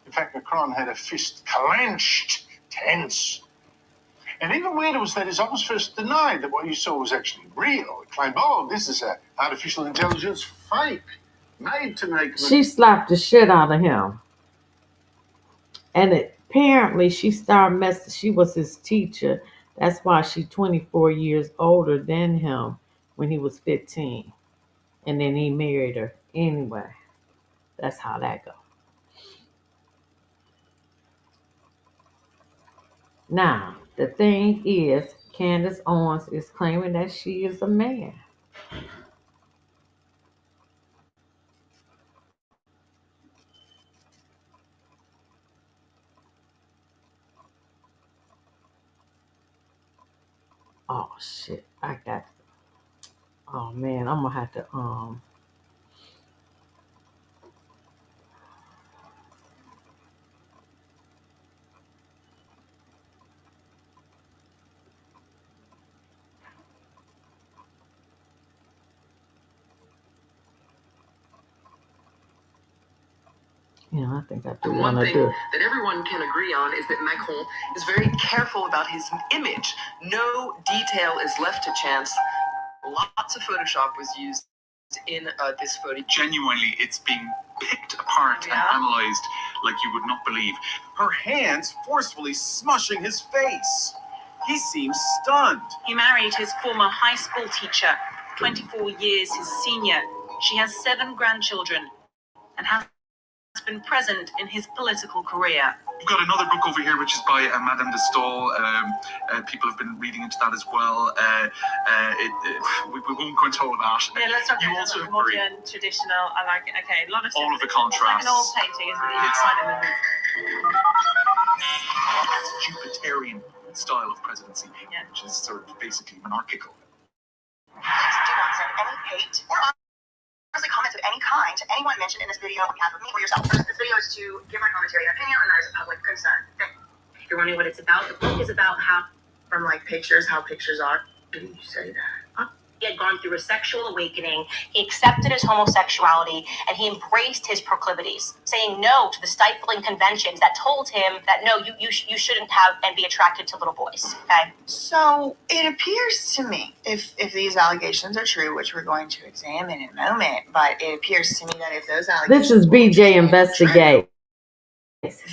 In fact, Macron had a fist clenched, tense. And even weirder was that his office first denied that what you saw was actually real. It claimed, oh, this is an artificial intelligence fake, made to make... She slapped the shit out of him. And apparently she started messing. She was his teacher. That's why she's 24 years older than him when he was 15. And then he married her. Anyway, that's how that goes. Now, the thing is, Candace Owens is claiming that she is a man. Oh shit, I got. Oh man, I'm gonna have to I think I do want to do. That everyone can agree on is that Macron is very careful about his image. No detail is left to chance. Lots of Photoshop was used in this footage. Genuinely, it's being picked apart and analyzed like you would not believe. Her hands forcefully smushing his face. He seems stunned. He married his former high school teacher, 24 years his senior. She has 7 grandchildren and has been present in his political career. We've got another book over here, which is by Madame de Stael. People have been reading into that as well. We won't go into all of that. Yeah, let's talk about also modern, traditional. I like it. Okay, a lot of all of the It's like contrasts. an old painting, isn't it? It's kind of Jupiterian style of presidency, which is sort of basically monarchical. Do not send any hate or comments of any kind to anyone mentioned in this video on behalf of me or yourself. This video is to give my commentary and opinion on matters of public concern. If you're wondering what it's about, the book is about how, from like pictures, how pictures are. Did you say that? He had gone through a sexual awakening. He accepted his homosexuality and he embraced his proclivities, saying no to the stifling conventions that told him that no, you shouldn't have and be attracted to little boys. Okay. So it appears to me, if these allegations are true, which we're going to examine in a moment, but it appears to me that if those allegations, this is BJ Investigate.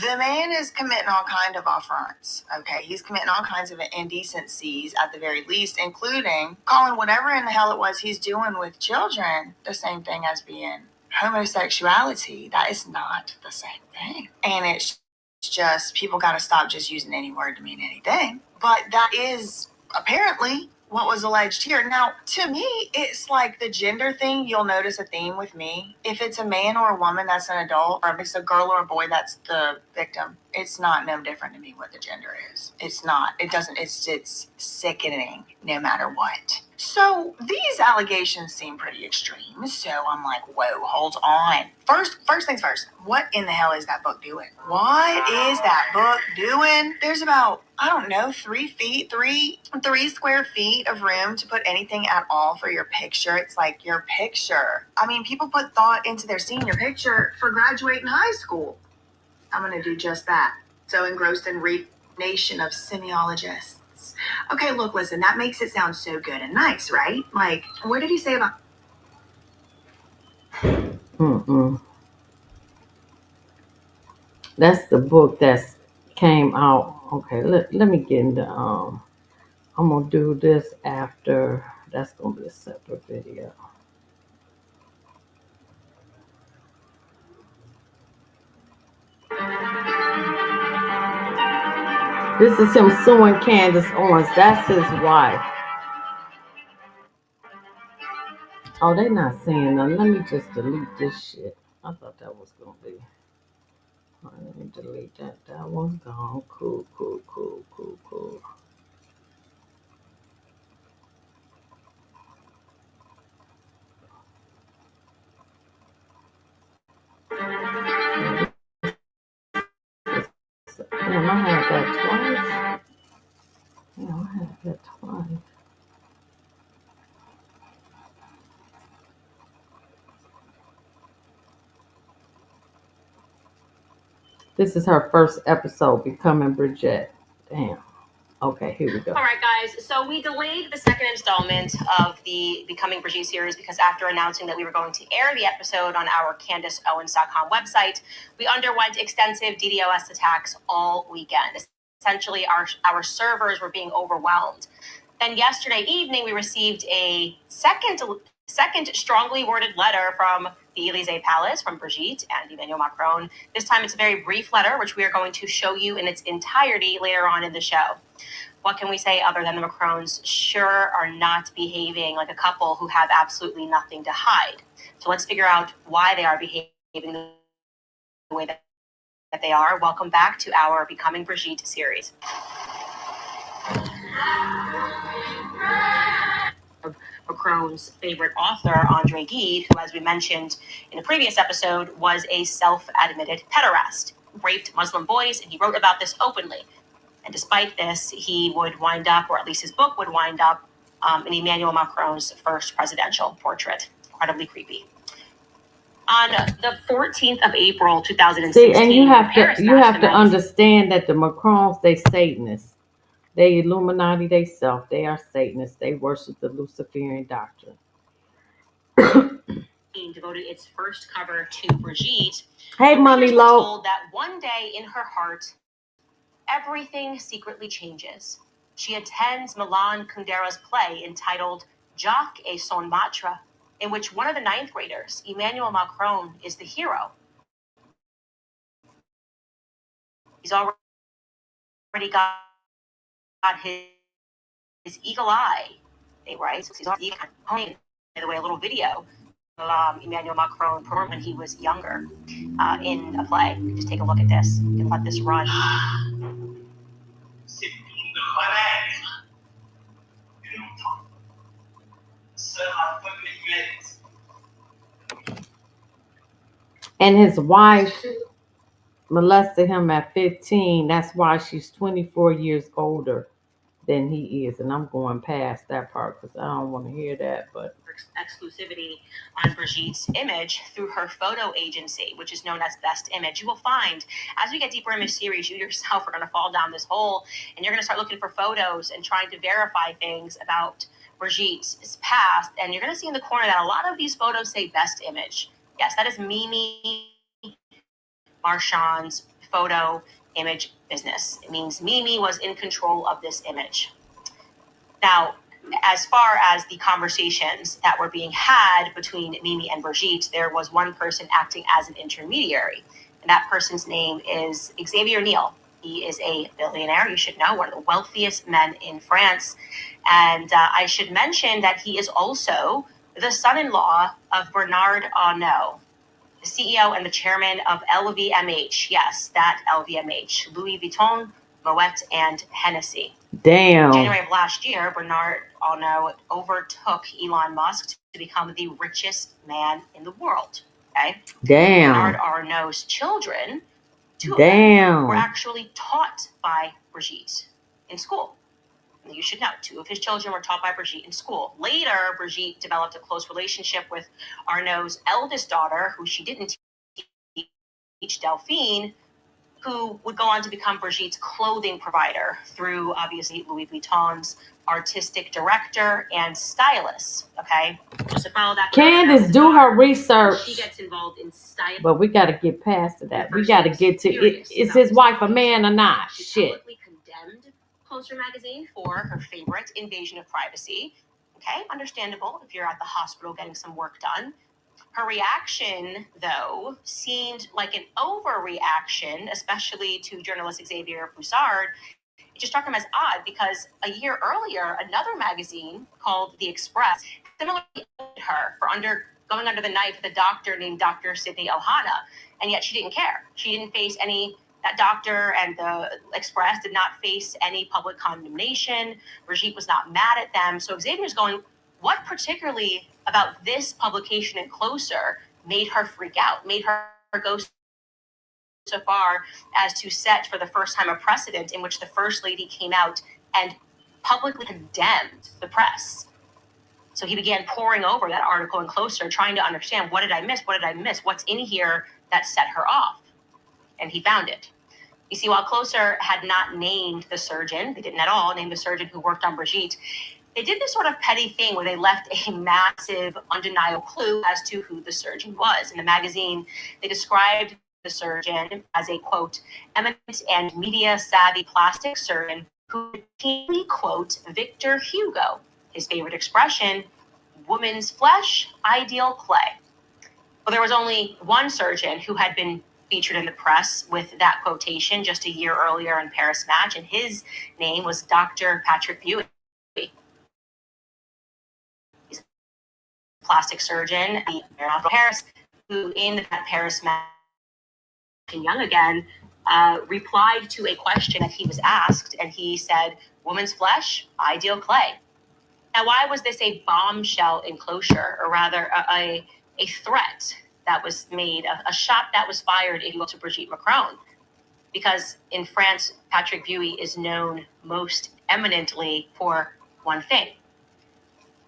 The man is committing all kind of affronts, okay? He's committing all kinds of indecencies at the very least, including calling whatever in the hell it was he's doing with children the same thing as being homosexuality. That is not the same thing. And it's just, people got to stop just using any word to mean anything. But that is apparently what was alleged here. Now, to me, it's like the gender thing. You'll notice a theme with me. If it's a man or a woman that's an adult, or if it's a girl or a boy that's the victim, it's not no different to me what the gender is. It's not. It doesn't. It's sickening no matter what. So these allegations seem pretty extreme. So I'm like, whoa, hold on. First things first. What in the hell is that book doing? What is that book doing? There's about, I don't know, 3 square feet of room to put anything at all for your picture. It's like your picture. I mean, people put thought into their senior picture for graduating high school. I'm going to do just that. So engrossed in nation of semiologists. Okay, look, listen, that makes it sound so good and nice, right? Like, what did he say about... That's the book that's came out. Okay, let me get into I'm gonna do this after. That's gonna be a separate video. This is him suing Candace Owens. That's his wife. Oh, they not saying nothing. Let me just delete this shit. I thought that was gonna be. All right, let me delete that. That one's gone. Cool. Damn, I had that twice. Yeah, I had that twice. This is her first episode, Becoming Bridget. Damn. Okay, here we go. All right, guys. So we delayed the second installment of the Becoming Brigitte series because after announcing that we were going to air the episode on our CandaceOwens.com website, we underwent extensive DDoS attacks all weekend. Essentially, our servers were being overwhelmed. Then yesterday evening, we received a second strongly worded letter from the Élysée Palace from Brigitte and Emmanuel Macron. This time it's a very brief letter, which we are going to show you in its entirety later on in the show. What can we say other than the Macrons sure are not behaving like a couple who have absolutely nothing to hide? So let's figure out why they are behaving the way that they are. Welcome back to our Becoming Brigitte series. Macron's favorite author, Andre Gide, who, as we mentioned in a previous episode, was a self-admitted pederast, raped Muslim boys, and he wrote about this openly. And despite this, he would wind up, or at least his book would wind up, in Emmanuel Macron's first presidential portrait. Incredibly creepy. On the 14th of April, 2016, see, and you have to understand that the Macrons, they Satanists. They Illuminati, they self. They are Satanists. They worship the Luciferian doctrine. Devoted its first cover to Brigitte. Hey, Money Low. Told that one day in her heart, everything secretly changes. She attends Milan Kundera's play entitled Jacques et son Matre, in which one of the ninth graders, Emmanuel Macron, is the hero. He's already got his eagle eye. They write, he's already by the way, a little video of Emmanuel Macron performed when he was younger in a play. Just take a look at this. You can let this run. And his wife molested him at 15. That's why she's 24 years older than he is. And I'm going past that part because I don't want to hear that. But exclusivity on Brigitte's image through her photo agency, which is known as Best Image. You will find, as we get deeper in this series, you yourself are going to fall down this hole, and you're going to start looking for photos and trying to verify things about Brigitte's past, and you're going to see in the corner that a lot of these photos say Best Image. Yes, that is Mimi Marchand's photo image business. It means Mimi was in control of this image. Now, as far as the conversations that were being had between Mimi and Brigitte, there was one person acting as an intermediary. And that person's name is Xavier Niel. He is a billionaire, you should know, one of the wealthiest men in France. And I should mention that he is also the son-in-law of Bernard Arnault, the CEO and the chairman of LVMH. Yes, that LVMH, Louis Vuitton, Moet, and Hennessy. damn. January of last year, Bernard Arnault overtook Elon Musk to become the richest man in the world. Okay? Damn. Bernard Arnault's children, two of Damn. them, were actually taught by Brigitte in school. You should know, two of his children were taught by Brigitte in school. Later, Brigitte developed a close relationship with Arnault's eldest daughter, who she didn't teach, Delphine, who would go on to become Brigitte's clothing provider through, obviously, Louis Vuitton's artistic director and stylist. Okay? Just to follow that. Candace, do her research. She gets involved in style. But we got to get past that. We got to get to it. Is his wife a man or not? Shit. Publicly condemned Closer magazine for her favorite invasion of privacy. Okay, understandable if you're at the hospital getting some work done. Her reaction, though, seemed like an overreaction, especially to journalist Xavier Boussard. It just struck him as odd because a year earlier, another magazine called The Express similarly outed her for going under the knife with a doctor named Dr. Sydney Ohana, and yet she didn't care. She didn't face that doctor and the Express did not face any public condemnation. Brigitte was not mad at them. So Xavier's going, what particularly about this publication and Closer made her freak out, made her go so far as to set for the first time a precedent in which the First Lady came out and publicly condemned the press. So he began poring over that article in Closer, trying to understand, what did I miss? What did I miss? What's in here that set her off? And he found it. You see, while Closer had not named the surgeon, they didn't at all name the surgeon who worked on Brigitte, they did this sort of petty thing where they left a massive, undeniable clue as to who the surgeon was. In the magazine, they described the surgeon as a, quote, eminent and media-savvy plastic surgeon who routinely, quote, Victor Hugo, his favorite expression, woman's flesh, ideal clay. Well, there was only one surgeon who had been featured in the press with that quotation just a year earlier in Paris Match, and his name was Dr. Patrick Buey. He's a plastic surgeon at Paris, who in that Paris Match and Young Again replied to a question that he was asked, and he said, woman's flesh, ideal clay. Now, why was this a bombshell in Closer, or rather a threat that was made, a shot that was fired to Brigitte Macron? Because in France, Patrick Buey is known most eminently for one thing: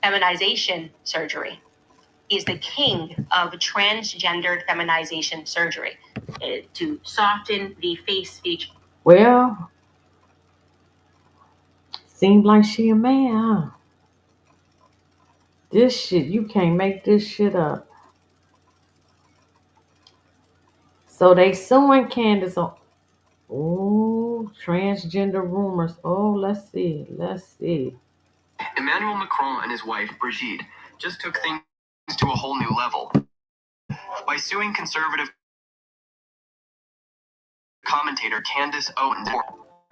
feminization surgery. He is the king of transgendered feminization surgery to soften the face feature. Well, seems like she a man, huh? This shit, you can't make this shit up. So they suing Candace on, oh, transgender rumors. Oh, let's see. Emmanuel Macron and his wife, Brigitte, just took things to a whole new level by suing conservative commentator Candace Owens for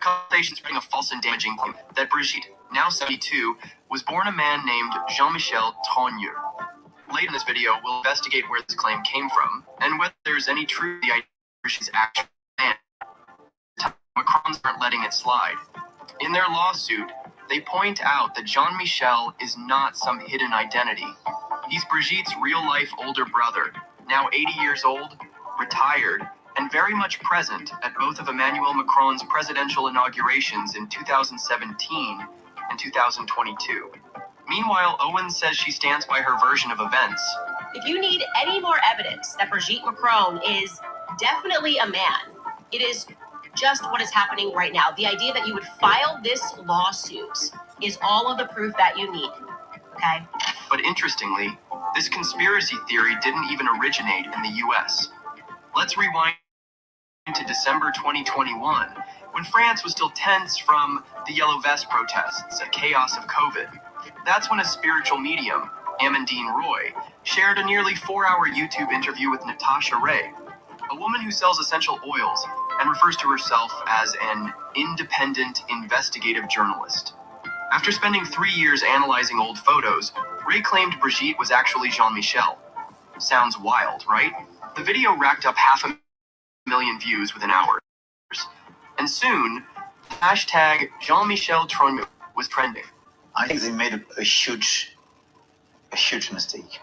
accusations spreading a false and damaging claim that Brigitte, now 72, was born a man named Jean-Michel Trogneux. Later in this video, we'll investigate where this claim came from and whether there's any truth to the idea that she's actually a man. Macrons aren't letting it slide. In their lawsuit, they point out that Jean-Michel is not some hidden identity. He's Brigitte's real-life older brother. Now 80 years old, retired, and very much present at both of Emmanuel Macron's presidential inaugurations in 2017 and 2022. Meanwhile, Owens says she stands by her version of events. If you need any more evidence that Brigitte Macron is definitely a man, it is just what is happening right now. The idea that you would file this lawsuit is all of the proof that you need, okay? But interestingly, this conspiracy theory didn't even originate in the US. Let's rewind to December 2021, when France was still tense from the Yellow Vest protests and chaos of COVID. That's when a spiritual medium, Amandine Roy, shared a nearly 4-hour YouTube interview with Natasha Ray, a woman who sells essential oils and refers to herself as an independent investigative journalist. After spending 3 years analyzing old photos, Ray claimed Brigitte was actually Jean-Michel. Sounds wild, right? The video racked up 500,000 views within hours. And soon, hashtag Jean-Michel Trogneux was trending. I think they made a huge mistake.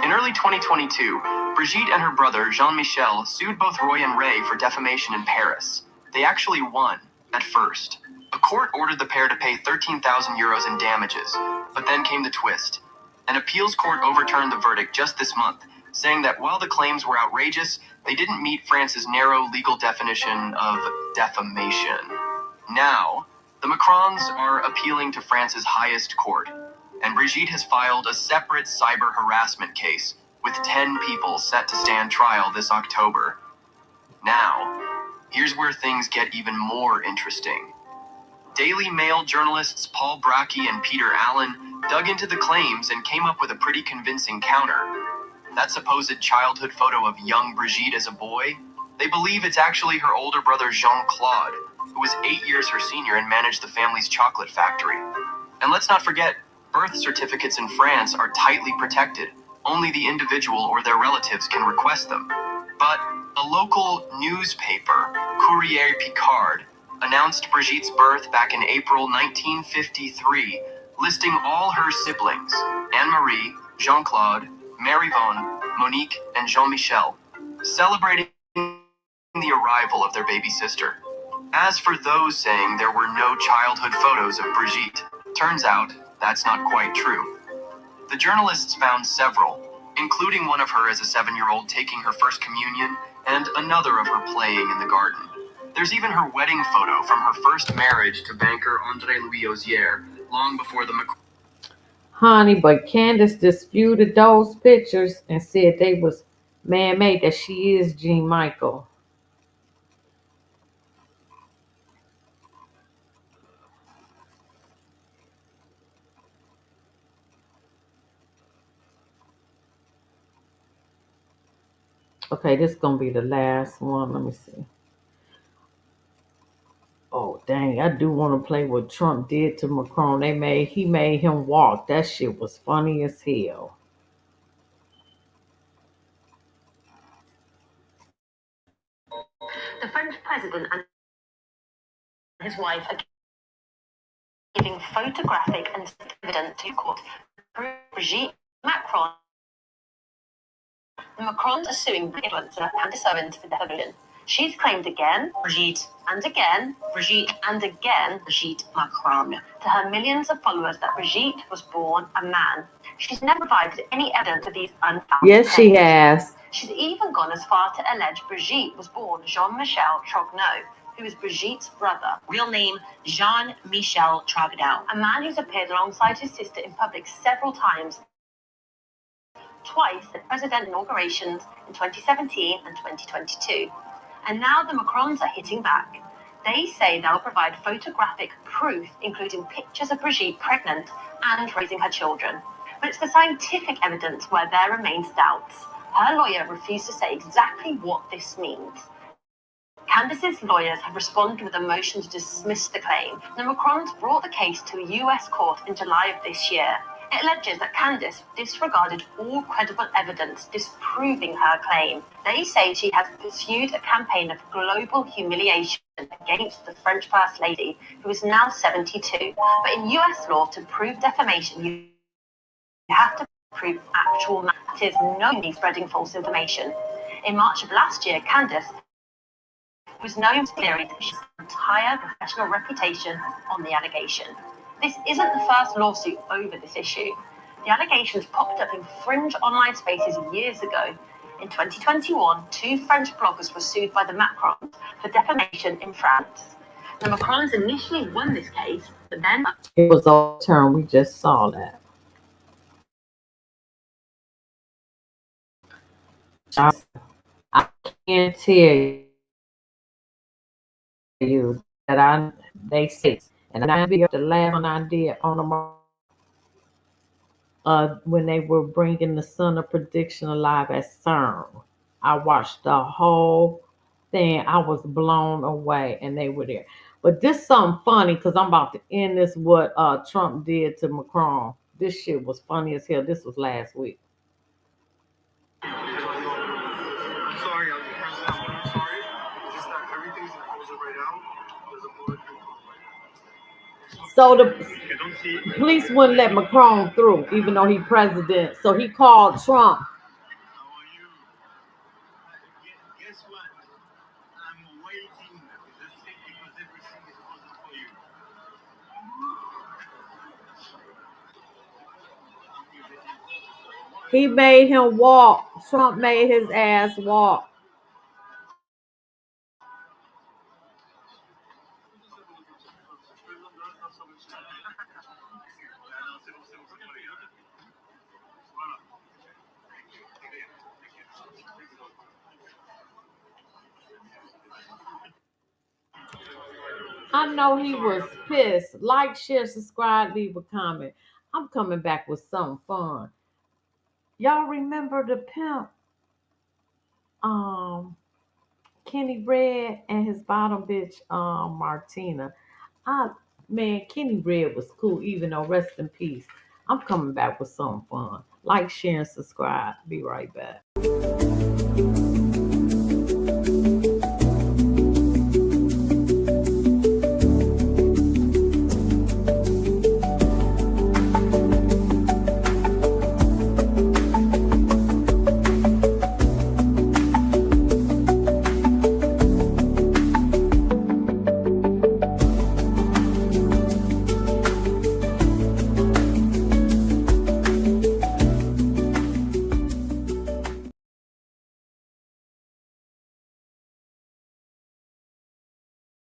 In early 2022, Brigitte and her brother Jean-Michel sued both Roy and Ray for defamation in Paris. They actually won, at first. A court ordered the pair to pay 13,000 euros in damages, but then came the twist. An appeals court overturned the verdict just this month, saying that while the claims were outrageous, they didn't meet France's narrow legal definition of defamation. Now, the Macrons are appealing to France's highest court, and Brigitte has filed a separate cyber harassment case with 10 people set to stand trial this October. Now, here's where things get even more interesting. Daily Mail journalists Paul Brackey and Peter Allen dug into the claims and came up with a pretty convincing counter. That supposed childhood photo of young Brigitte as a boy, they believe it's actually her older brother Jean-Claude, who was 8 years her senior and managed the family's chocolate factory. And let's not forget, birth certificates in France are tightly protected. Only the individual or their relatives can request them. But a local newspaper, Courrier Picard, announced Brigitte's birth back in April 1953, listing all her siblings, Anne-Marie, Jean-Claude, Marivonne, Monique, and Jean-Michel, celebrating the arrival of their baby sister. As for those saying there were no childhood photos of Brigitte, turns out that's not quite true. The journalists found several, including one of her as a 7-year-old taking her first communion and another of her playing in the garden. There's even her wedding photo from her first marriage to banker André Louis Ozier, long before the Honey, but Candace disputed those pictures and said they was man-made, that she is Jean Michael. Okay, this is going to be the last one. Let me see. Oh, dang, I do want to play what Trump did to Macron. He made him walk. That shit was funny as hell. The French president and his wife are giving photographic and evidence to court. Brigitte Macron. The Macrons are suing influencer Candace Owens for defamation. She's claimed again, Brigitte Macron, to her millions of followers that Brigitte was born a man. She's never provided any evidence of these unfounded Yes, she has. She's even gone as far to allege Brigitte was born Jean-Michel Trogneux, who is Brigitte's brother, real name Jean-Michel Trogneux, a man who's appeared alongside his sister in public several times, twice at president inaugurations in 2017 and 2022. And now the Macrons are hitting back. They say they'll provide photographic proof, including pictures of Brigitte pregnant and raising her children. But it's the scientific evidence where there remains doubts. Her lawyer refused to say exactly what this means. Candace's lawyers have responded with a motion to dismiss the claim. The Macrons brought the case to a US court in July of this year. It alleges that Candace disregarded all credible evidence disproving her claim. They say she has pursued a campaign of global humiliation against the French First Lady, who is now 72. But in US law, to prove defamation, you have to prove actual matters, no need spreading false information. In March of last year, Candace, who was known for theories, she's entire professional reputation on the allegation. This isn't the first lawsuit over this issue. The allegations popped up in fringe online spaces years ago. In 2021, 2 French bloggers were sued by the Macrons for defamation in France. The Macrons initially won this case, but then it was overturned. We just saw that. I can't tell you that they say, and I be the last one I did on the when they were bringing the Son of Prediction alive at CERN. I watched the whole thing. I was blown away, and they were there. But this something funny because I'm about to end this. What Trump did to Macron. This shit was funny as hell. This was last week. Sorry, I'm sorry. It's just that everything's in closure right now. There's a bullet through. So the police wouldn't let Macron through, even though he's president. So he called Trump. How are you? Guess what? I'm waiting. That's it, because everything is closed for you. He made him walk. Trump made his ass walk. I know he was pissed. Like, share, subscribe, leave a comment. I'm coming back with something fun. Y'all remember the pimp? Kenny Red and his bottom bitch, Martina. Man, Kenny Red was cool, even though rest in peace. I'm coming back with something fun. Like, share, and subscribe. Be right back.